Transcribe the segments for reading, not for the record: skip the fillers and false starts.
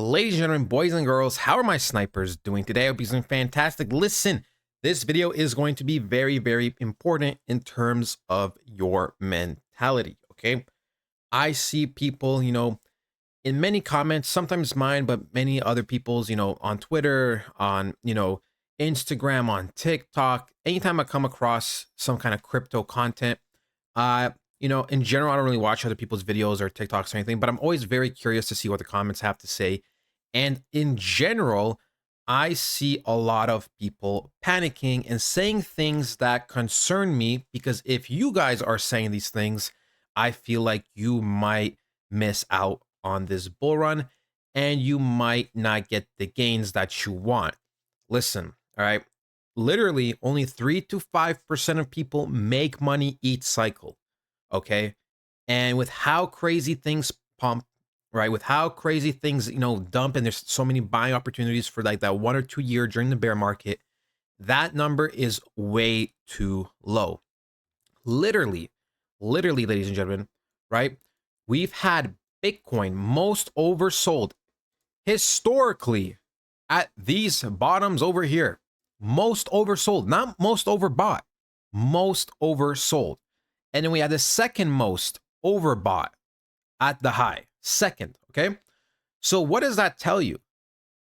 Ladies and gentlemen, boys and girls, how are my snipers doing today? I hope you're doing fantastic. Listen, this video is going to be very, very important in terms of your mentality, okay? I see people, in many comments, sometimes mine, but many other people's, on Twitter, on, Instagram, on TikTok. Anytime I come across some kind of crypto content, in general, I don't really watch other people's videos or TikToks or anything, but I'm always very curious to see what the comments have to say. And in general, I see a lot of people panicking and saying things that concern me, because if you guys are saying these things, I feel like you might miss out on this bull run and you might not get the gains that you want. Listen, all right, literally only 3 to 5% of people make money each cycle. Okay. And with how crazy things pump, right? With how crazy things, dump, and there's so many buying opportunities for like that 1 or 2 year during the bear market, that number is way too low. Literally, ladies and gentlemen, right? We've had Bitcoin most oversold historically at these bottoms over here. Most oversold, not most overbought, most oversold. And then we had the second most overbought at the high. Second, okay? So what does that tell you?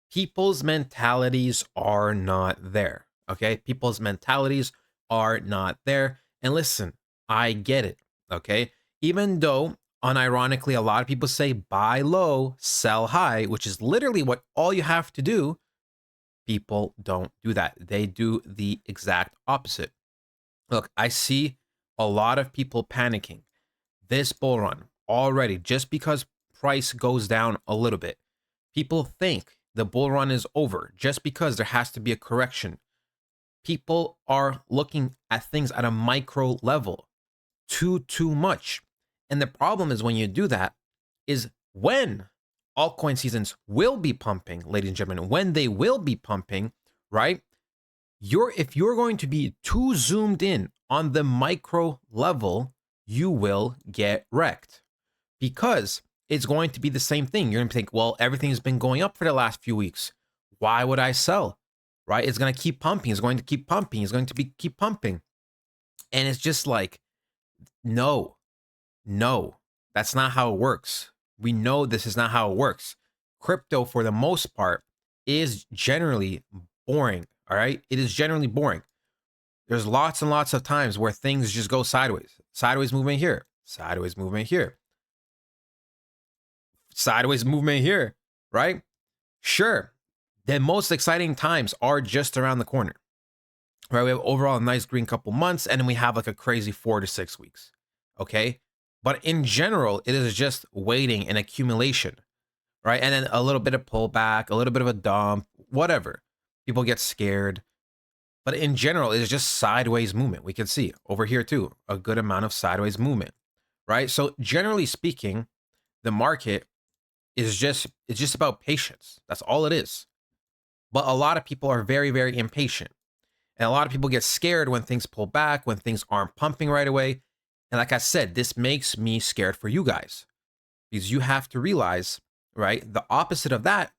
People's mentalities are not there, okay? People's mentalities are not there. And listen, I get it, okay? Even though, unironically, a lot of people say buy low, sell high, which is literally what all you have to do, people don't do that. They do the exact opposite. Look, I see a lot of people panicking this bull run already just because price goes down a little bit. People think the bull run is over just because there has to be a correction. People are looking at things at a micro level too much. And the problem is when you do that is when altcoin seasons will be pumping, ladies and gentlemen, when they will be pumping, right? If you're going to be too zoomed in on the micro level, you will get wrecked, because it's going to be the same thing. You're going to think, well, everything's been going up for the last few weeks. Why would I sell? Right? It's going to keep pumping. It's going to keep pumping. It's going to keep pumping. And it's just like, no, that's not how it works. We know this is not how it works. Crypto, for the most part, is generally boring. All right. It is generally boring. There's lots and lots of times where things just go sideways. Sideways movement here. Sideways movement here. Sideways movement here. Right? Sure. The most exciting times are just around the corner. Right? We have overall a nice green couple months, and then we have like a crazy 4 to 6 weeks. Okay. But in general, it is just waiting and accumulation. Right? And then a little bit of pullback, a little bit of a dump, whatever. People get scared. But in general, it's just sideways movement. We can see over here too, a good amount of sideways movement, right? So generally speaking, the market is it's just about patience. That's all it is. But a lot of people are very, very impatient. And a lot of people get scared when things pull back, when things aren't pumping right away. And like I said, this makes me scared for you guys, because you have to realize, right? The opposite of that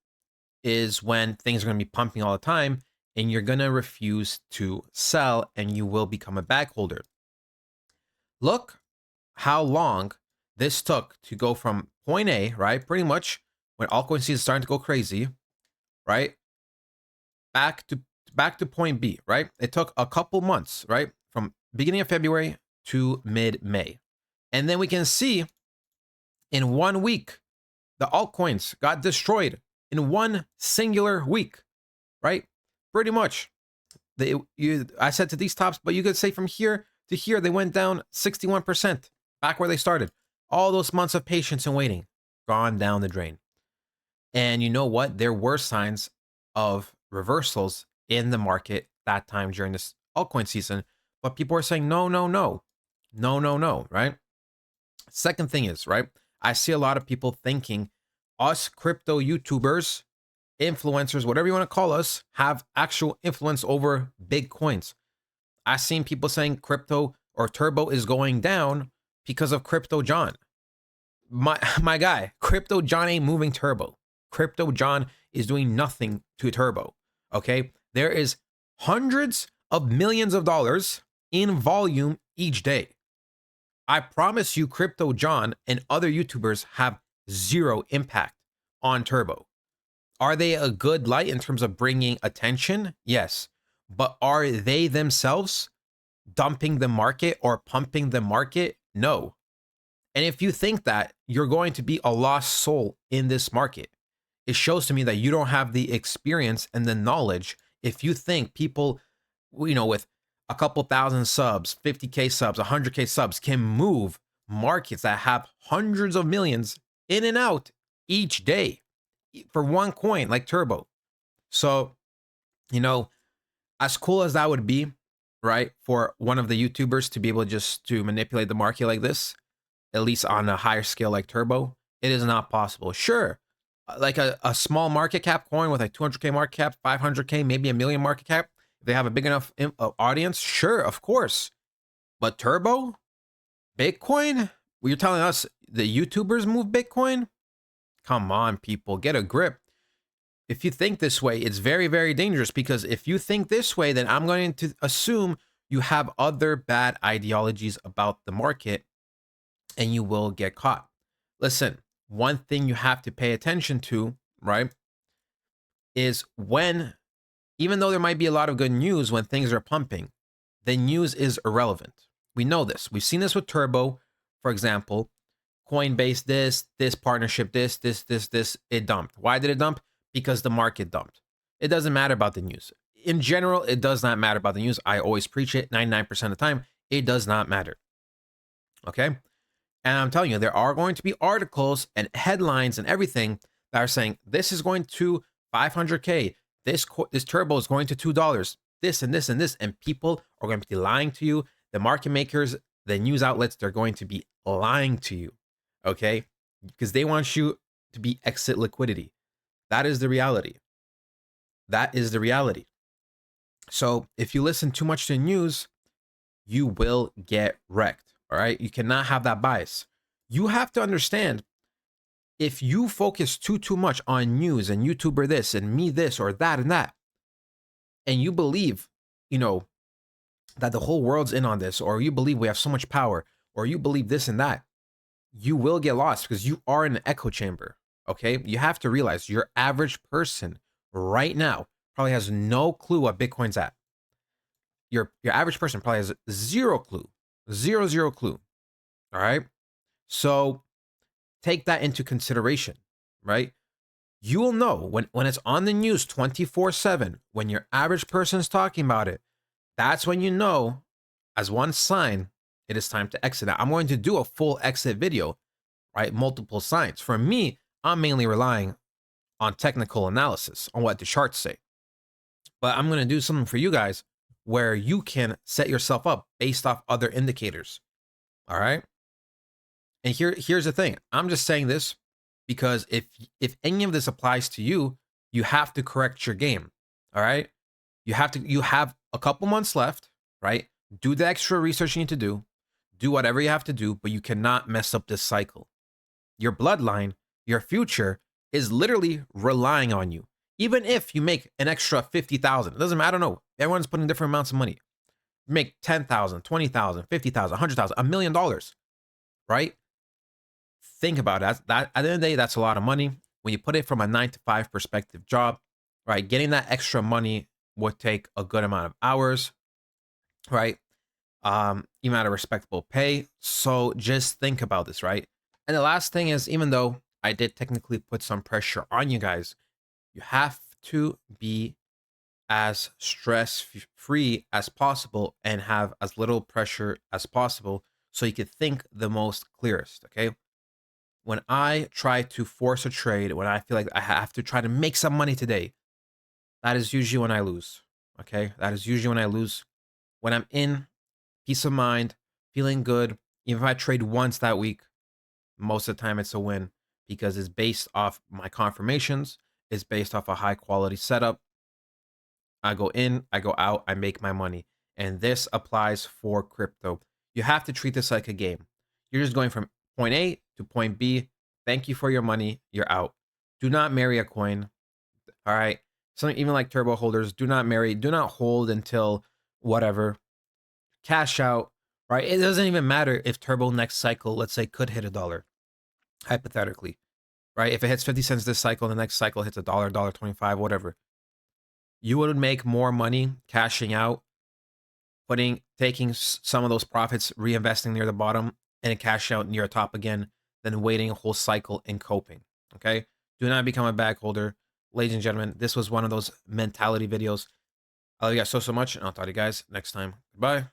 is when things are going to be pumping all the time, and you're going to refuse to sell, and you will become a bag holder. Look how long this took to go from point A, right? Pretty much when altcoin season is starting to go crazy, right? Back to point B, right? It took a couple months, right? From beginning of February to mid-May. And then we can see in 1 week, the altcoins got destroyed in one singular week, right? Pretty much. I said to these tops, but you could say from here to here, they went down 61%, back where they started. All those months of patience and waiting, gone down the drain. And you know what? There were signs of reversals in the market that time during this altcoin season, but people are saying, no, right? Second thing is, right? I see a lot of people thinking us crypto YouTubers, influencers, whatever you want to call us, have actual influence over big coins. I've seen people saying crypto or turbo is going down because of Crypto John. My guy, Crypto John ain't moving turbo. Crypto John is doing nothing to Turbo. Okay. There is hundreds of millions of dollars in volume each day. I promise you, Crypto John and other YouTubers have zero impact on Turbo. Are they a good light in terms of bringing attention? Yes. But are they themselves dumping the market or pumping the market? No. And if you think that, you're going to be a lost soul in this market. It shows to me that you don't have the experience and the knowledge. If you think people, with a couple thousand subs, 50K subs, 100K subs can move markets that have hundreds of millions in and out each day for one coin like Turbo. So, as cool as that would be, right, for one of the YouTubers to be able just to manipulate the market like this, at least on a higher scale like Turbo, it is not possible. Sure, like a small market cap coin with like 200K market cap, 500K, maybe a million market cap, if they have a big enough audience, sure, of course. But Turbo, Bitcoin, you're telling us the YouTubers move Bitcoin? Come on, people, get a grip. If you think this way, it's very, very dangerous, because if you think this way, then I'm going to assume you have other bad ideologies about the market and you will get caught. Listen, one thing you have to pay attention to, right, is when, even though there might be a lot of good news when things are pumping, the news is irrelevant. We know this. We've seen this with Turbo, for example. Coinbase, this partnership, this, it dumped. Why did it dump? Because the market dumped. It doesn't matter about the news. In general, it does not matter about the news. I always preach it 99% of the time. It does not matter. Okay? And I'm telling you, there are going to be articles and headlines and everything that are saying this is going to 500K. This Turbo is going to $2. This and this and this. And people are going to be lying to you. The market makers, the news outlets, they're going to be lying to you. Okay? Because they want you to be exit liquidity. That is the reality. That is the reality. So if you listen too much to the news, you will get wrecked. All right? You cannot have that bias. You have to understand, if you focus too much on news and YouTuber this and me this or that and that, and you believe, that the whole world's in on this, or you believe we have so much power, or you believe this and that, you will get lost, because you are in an echo chamber. Okay? You have to realize your average person right now probably has no clue what Bitcoin's at. Your average person probably has zero clue. Zero clue. All right? So take that into consideration, right? You will know when it's on the news 24/7, when your average person is talking about it, that's when you know, as one sign, it is time to exit. Now, I'm going to do a full exit video, right? Multiple signs. For me, I'm mainly relying on technical analysis, on what the charts say. But I'm going to do something for you guys where you can set yourself up based off other indicators. All right? And here's the thing. I'm just saying this because if any of this applies to you, you have to correct your game. All right? You have a couple months left, right? Do the extra research you need to do. Do whatever you have to do, but you cannot mess up this cycle. Your bloodline, your future is literally relying on you. Even if you make an extra 50,000, it doesn't matter. I don't know. Everyone's putting different amounts of money. Make 10,000, 20,000, 50,000, 100,000, $1 million, right? Think about it. That at the end of the day, that's a lot of money. When you put it from a 9-to-5 perspective job, right? Getting that extra money would take a good amount of hours, right? Even at a respectable pay. So just think about this, right? And the last thing is, even though I did technically put some pressure on you guys, you have to be as stress-free as possible and have as little pressure as possible so you can think the most clearest, okay? When I try to force a trade, when I feel like I have to try to make some money today, that is usually when I lose, okay? That is usually when I lose. When I'm in peace of mind, feeling good, even if I trade once that week, most of the time it's a win because it's based off my confirmations. It's based off a high quality setup. I go in, I go out, I make my money. And this applies for crypto. You have to treat this like a game. You're just going from point A to point B. Thank you for your money. You're out. Do not marry a coin. All right. Something even like turbo holders, do not marry, do not hold until whatever. Cash out, right? It doesn't even matter if turbo next cycle, let's say, could hit $1, hypothetically, right? If it hits 50 cents this cycle, the next cycle hits $1, $1.25, whatever. You would make more money cashing out, taking some of those profits, reinvesting near the bottom, and cash out near top again, than waiting a whole cycle and coping. Okay? Do not become a bag holder. Ladies and gentlemen, this was one of those mentality videos. I love you guys so much, and I'll talk to you guys next time. Goodbye.